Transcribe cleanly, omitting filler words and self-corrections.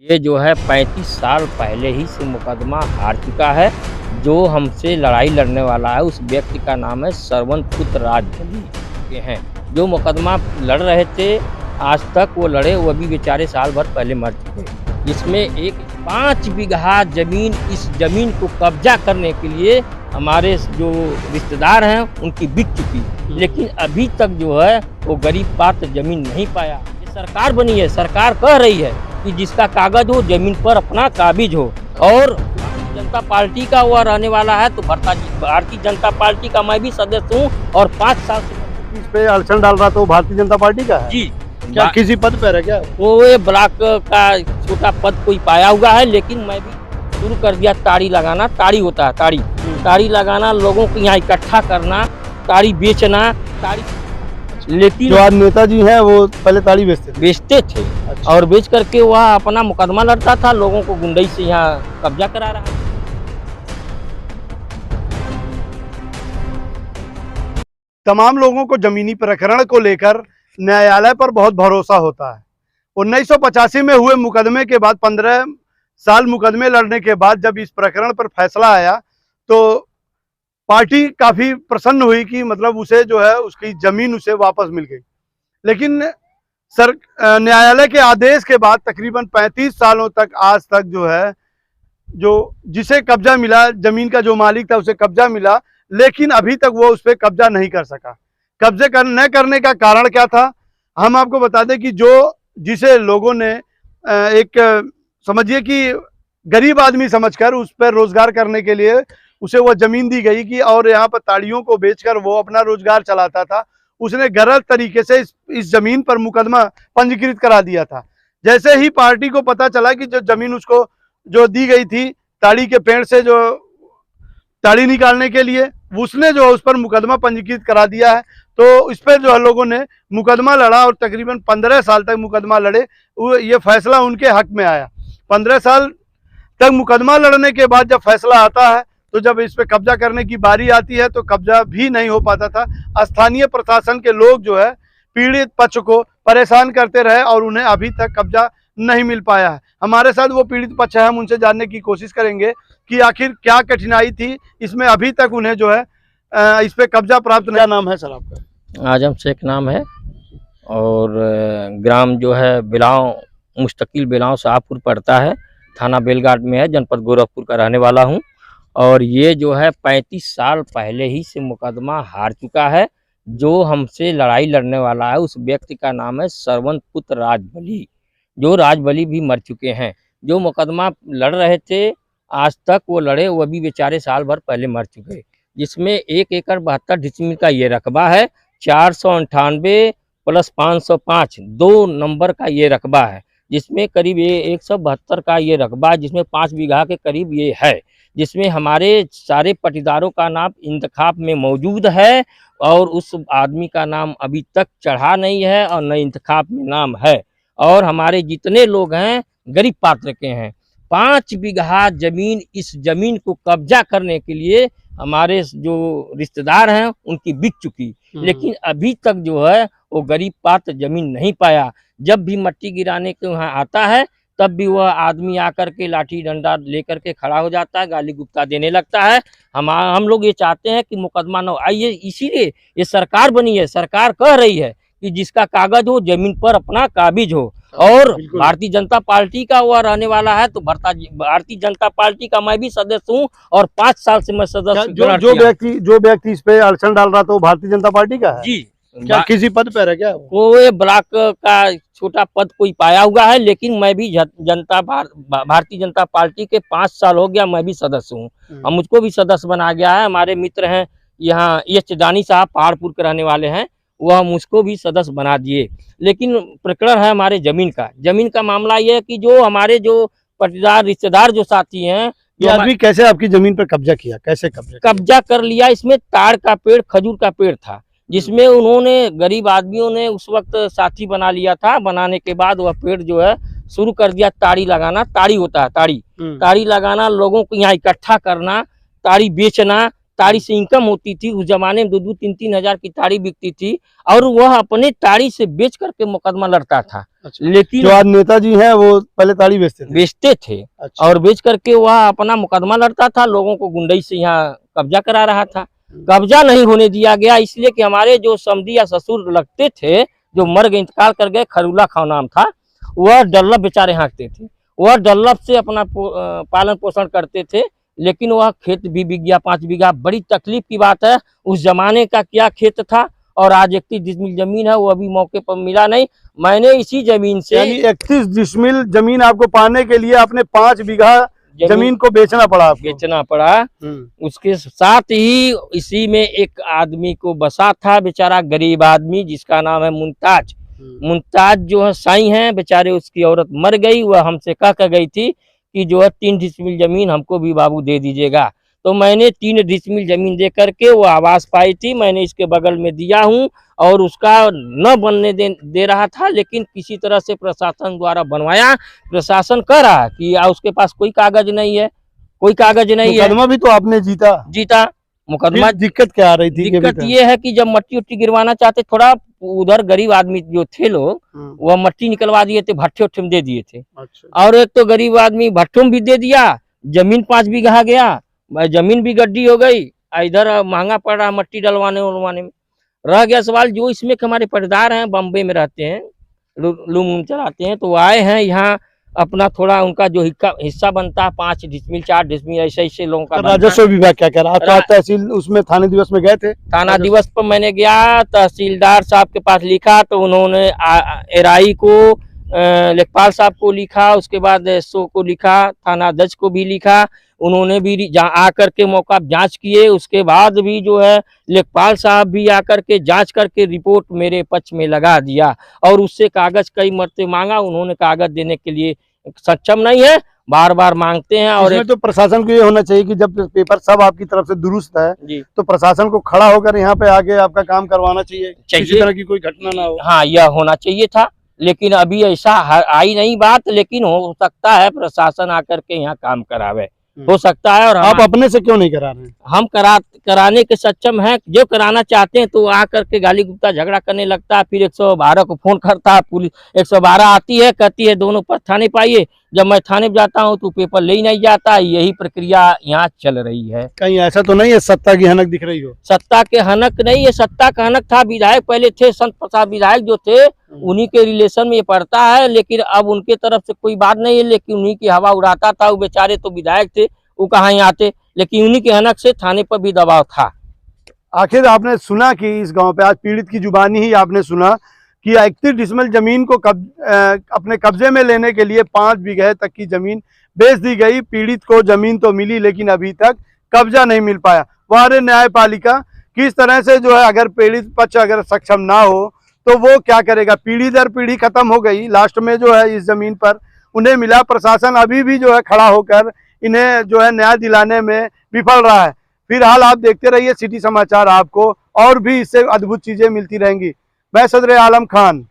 ये जो है 35 साल पहले ही से मुकदमा हार चुका है। जो हमसे लड़ाई लड़ने वाला है उस व्यक्ति का नाम है श्रवण पुत्र राजबली के हैं। जो मुकदमा लड़ रहे थे, आज तक वो लड़े, वो भी बेचारे साल भर पहले मर चुके। जिसमें एक 5 बीघा ज़मीन, इस ज़मीन को कब्जा करने के लिए हमारे जो रिश्तेदार हैं उनकी बिक चुकी, लेकिन अभी तक जो है वो गरीब पात्र ज़मीन नहीं पाया। ये सरकार बनी है, सरकार कह रही है कि जिसका कागज हो जमीन पर अपना काबिज हो, और भारतीय जनता पार्टी का वह रहने वाला है। तो भारतीय जनता पार्टी का मैं भी सदस्य हूँ और 5 साल से इस पे अड़चन डाल रहा, तो भारतीय जनता पार्टी का है जी। क्या किसी पद पर है क्या? वो ये ब्लॉक का छोटा पद कोई पाया हुआ है, लेकिन मैं भी शुरू कर दिया ताड़ी लगाना। ताड़ी होता है, ताड़ी लगाना, लोगों को यहाँ इकट्ठा करना, ताड़ी बेचना, ताड़ी। लेकिन जो आज नेताजी हैं वो पहले ताड़ी बेचते थे। अच्छा। और बेच करके वह अपना मुकदमा लड़ता था, लोगों को गुंडई से यहाँ कब्जा करा रहा है। तमाम लोगों को जमीनी प्रकरण को लेकर न्यायालय पर बहुत भरोसा होता है। 1985 में हुए मुकदमे के बाद 15 साल मुकदमे लड़ने के बाद जब इस प्रकरण पर फैसला आया तो पार्टी काफी प्रसन्न हुई कि मतलब उसे जो है उसकी जमीन उसे वापस मिल गई। लेकिन न्यायालय के आदेश के बाद तकरीबन 35 सालों तक आज तक जो है जिसे कब्जा मिला, जमीन का जो मालिक था उसे कब्जा मिला, लेकिन अभी तक वो उस पर कब्जा नहीं कर सका। कब्जे न करने का कारण क्या था, हम आपको बता दें कि जिसे लोगों ने एक समझिए कि गरीब आदमी समझकर उस पर रोजगार करने के लिए उसे वो जमीन दी गई कि, और यहाँ पर ताड़ियों को बेचकर वो अपना रोजगार चलाता था। उसने गलत तरीके से इस जमीन पर मुकदमा पंजीकृत करा दिया था। जैसे ही पार्टी को पता चला कि जो जमीन उसको जो दी गई थी ताड़ी के पेड़ से जो ताड़ी निकालने के लिए, उसने जो उस पर मुकदमा पंजीकृत करा दिया है। तो इस पर जो है लोगों ने मुकदमा लड़ा और तकरीबन 15 साल तक मुकदमा लड़े। ये फैसला उनके हक में आया। 15 साल तक मुकदमा लड़ने के बाद जब फैसला आता है तो जब इस पर कब्जा करने की बारी आती है तो कब्जा भी नहीं हो पाता था। स्थानीय प्रशासन के लोग जो है पीड़ित पक्ष को परेशान करते रहे और उन्हें अभी तक कब्जा नहीं मिल पाया है। हमारे साथ वो पीड़ित पक्ष है, हम उनसे जानने की कोशिश करेंगे कि आखिर क्या कठिनाई थी इसमें, अभी तक उन्हें जो है इस पे कब्जा प्राप्त नहीं। क्या नाम है सर आपका? आजम शेख नाम है, और ग्राम जो है बिलाव, मुस्तकिल बिलाव शाहपुर पड़ता है, थाना बेलघाट में है, जनपद गोरखपुर का रहने वाला हूँ। और ये जो है 35 साल पहले ही से मुकदमा हार चुका है। जो हमसे लड़ाई लड़ने वाला है उस व्यक्ति का नाम है श्रवण पुत्र राजबली। जो राजबली भी मर चुके हैं। जो मुकदमा लड़ रहे थे, आज तक वो लड़े, वो भी बेचारे साल भर पहले मर चुके। जिसमें 1 एकड़ 72 डिसमिल का ये रकबा है, 498 प्लस 505 2 नंबर का ये रकबा है, जिसमें करीब ये 172 का ये रकबा है, जिसमें 5 बीघा के करीब ये है, जिसमें हमारे सारे पटीदारों का नाम इंतखाब में मौजूद है, और उस आदमी का नाम अभी तक चढ़ा नहीं है और न इंतखाब में नाम है। और हमारे जितने लोग हैं गरीब पात्र के हैं। 5 बीघा जमीन, इस जमीन को कब्जा करने के लिए हमारे जो रिश्तेदार हैं उनकी बिक चुकी, लेकिन अभी तक जो है वो गरीब पात्र जमीन नहीं पाया। जब भी मट्टी गिराने के वहाँ आता है तब भी वह आदमी आकर के लाठी डंडा लेकर के खड़ा हो जाता है, गाली गुप्ता देने लगता है। हम लोग ये चाहते हैं कि मुकदमा न आइए, इसीलिए ये सरकार बनी है, सरकार कह रही है कि जिसका कागज हो जमीन पर अपना काबिज हो, और भारतीय जनता पार्टी का वह रहने वाला है। तो भारतीय जनता पार्टी का मैं भी सदस्य हूँ और 5 साल से मैं सदस्य। जो व्यक्ति इस पे अड़चन डाल रहा, तो भारतीय जनता पार्टी का है जी। क्या किसी पद पर है क्या? वो ये ब्लॉक का छोटा पद कोई पाया हुआ है, लेकिन मैं भी भारतीय जनता पार्टी के 5 साल हो गया, मैं भी सदस्य हूँ और मुझको भी सदस्य बना गया है। हमारे मित्र हैं यहाँ एच दानी साहब, पहाड़पुर के रहने वाले हैं, वह मुझको भी सदस्य बना दिए। लेकिन प्रकरण है हमारे जमीन का मामला ये है कि जो हमारे जो पटीदार रिश्तेदार जो साथी हैं, ये आदमी कैसे आपकी जमीन पर कब्जा किया, कैसे कब्जा कर लिया? इसमें ताड़ का पेड़, खजूर का पेड़ था, जिसमें उन्होंने गरीब आदमियों ने उस वक्त साथी बना लिया था। बनाने के बाद वह पेड़ जो है शुरू कर दिया ताड़ी लगाना। ताड़ी होता है, ताड़ी लगाना, लोगों को यहाँ इकट्ठा करना, ताड़ी बेचना। ताड़ी से इनकम होती थी उस जमाने में, 2-2, 3-3 हज़ार की ताड़ी बिकती थी, और वह अपने ताड़ी से बेच करके मुकदमा लड़ता था। अच्छा। लेकिन जो आज नेताजी हैं वो पहले ताड़ी बेचते थे अच्छा। और बेच करके वह अपना मुकदमा लड़ता था, लोगों को गुंडई से यहाँ कब्जा करा रहा था। कब्जा नहीं होने दिया गया, इसलिए कि हमारे जो समधी या ससुर लगते थे, जो मर गए, इंतकाल कर गए, खरूला खां नाम था, वह डल्लब बेचारे हाँकते थे। वह डल्लब से अपना पालन पोषण करते थे। लेकिन वह खेत भी बिक गया 5 बीघा। बड़ी तकलीफ की बात है, उस जमाने का क्या खेत था और आज 31 डिसमिल जमीन है, वो अभी मौके पर मिला नहीं। मैंने इसी जमीन से, यानी 31 डिसमिल जमीन आपको पाने के लिए आपने 5 बीघा जमीन को बेचना पड़ा उसके साथ ही इसी में एक आदमी को बसा था, बेचारा गरीब आदमी, जिसका नाम है मुमताज। मुमताज जो है साईं है बेचारे, उसकी औरत मर गई। वह हमसे कह कर गई थी कि जो है 3 डिसमिल जमीन हमको भी बाबू दे दीजिएगा। तो मैंने 3 डिसमिल जमीन दे करके वो आवास पाई थी, मैंने इसके बगल में दिया हूँ और उसका न बनने दे रहा था, लेकिन किसी तरह से प्रशासन द्वारा बनवाया। प्रशासन कह रहा कि उसके पास कोई कागज नहीं है, कोई कागज नहीं है। मुकदमा भी तो आपने जीता मुकदमा। दिक्कत क्या आ रही थी? दिक्कत ये है कि जब मट्टी उट्टी गिरवाना चाहते, थोड़ा उधर गरीब आदमी जो थे लोग, वह मट्टी निकलवा दिए थे, भट्ठे उट्ठे में दे दिए थे। अच्छा। और एक तो गरीब आदमी भट्ठों में भी दे दिया, जमीन 5 बीघा गया, जमीन भी गड्डी हो गई, इधर महंगा पड़ रहा मट्टी डलवाने उलवाने में। रह गया सवाल, जो इसमें हमारे पटदार हैं, बम्बे में रहते हैं, लूम चलाते हैं, तो आए हैं यहाँ अपना थोड़ा उनका जो हिस्सा बनता है 5 डिसमिल 4 डिसमिल ऐसे लोगों का। राजस्व विभाग क्या कह रहा है? तहसील उसमें थाने दिवस में गए थे? थाना दिवस पर मैंने गया, तहसीलदार साहब के पास लिखा, तो उन्होंने एराई को, लेखपाल साहब को लिखा, उसके बाद एसओ को लिखा, थाना अध्यक्ष को भी लिखा। उन्होंने भी आकर के मौका जांच किए। उसके बाद भी जो है लेखपाल साहब भी आकर के जांच करके रिपोर्ट मेरे पक्ष में लगा दिया और उससे कागज कई मरते मांगा, उन्होंने कागज देने के लिए सक्षम नहीं है, बार बार मांगते हैं। और तो प्रशासन को ये होना चाहिए कि जब पेपर सब आपकी तरफ से दुरुस्त है तो प्रशासन को खड़ा होकर यहाँ पे आके आपका काम करवाना चाहिए, किसी तरह की कोई घटना ना हो। हाँ, यह होना चाहिए था, लेकिन अभी ऐसा आई नहीं बात। लेकिन हो सकता है प्रशासन आकर के यहाँ काम करावे, हो सकता है। और आप अपने से क्यों नहीं करा रहे हैं? हम कराने के सक्षम हैं। जो कराना चाहते हैं तो आकर के गाली गुप्ता झगड़ा करने लगता है, फिर 112 को फोन करता है, पुलिस 112 आती है, कहती है दोनों पर थाने पाइए। जब मैं थाने जाता हूं तो पेपर ले नहीं जाता। यही प्रक्रिया यहाँ चल रही है। कहीं ऐसा तो नहीं है सत्ता की हनक दिख रही हो? सत्ता के हनक नहीं है, सत्ता का हनक था। विधायक पहले थे, संत प्रसाद विधायक जो थे, उन्हीं के रिलेशन में ये पड़ता है, लेकिन अब उनके तरफ से कोई बात नहीं है। लेकिन उन्हीं की हवा उड़ाता था, वो बेचारे तो विधायक थे, वो कहाँ ही आते, लेकिन उन्हीं के हनक से थाने पर भी दबाव था। आखिर आपने सुना कि इस गांव पे आज पीड़ित की जुबानी ही आपने सुना कि 31 डिसमिल जमीन को अपने कब्जे में लेने के लिए 5 बीघे तक की जमीन बेच दी गई। पीड़ित को जमीन तो मिली, लेकिन अभी तक कब्जा नहीं मिल पाया। वह न्यायपालिका किस तरह से जो है, अगर पीड़ित पक्ष अगर सक्षम ना हो तो वो क्या करेगा? पीढ़ी दर पीढ़ी खत्म हो गई, लास्ट में जो है इस जमीन पर उन्हें मिला। प्रशासन अभी भी जो है खड़ा होकर इन्हें जो है न्याय दिलाने में विफल रहा है। फिलहाल आप देखते रहिए सिटी समाचार, आपको और भी इससे अद्भुत चीजें मिलती रहेंगी। मैं सदर आलम खान।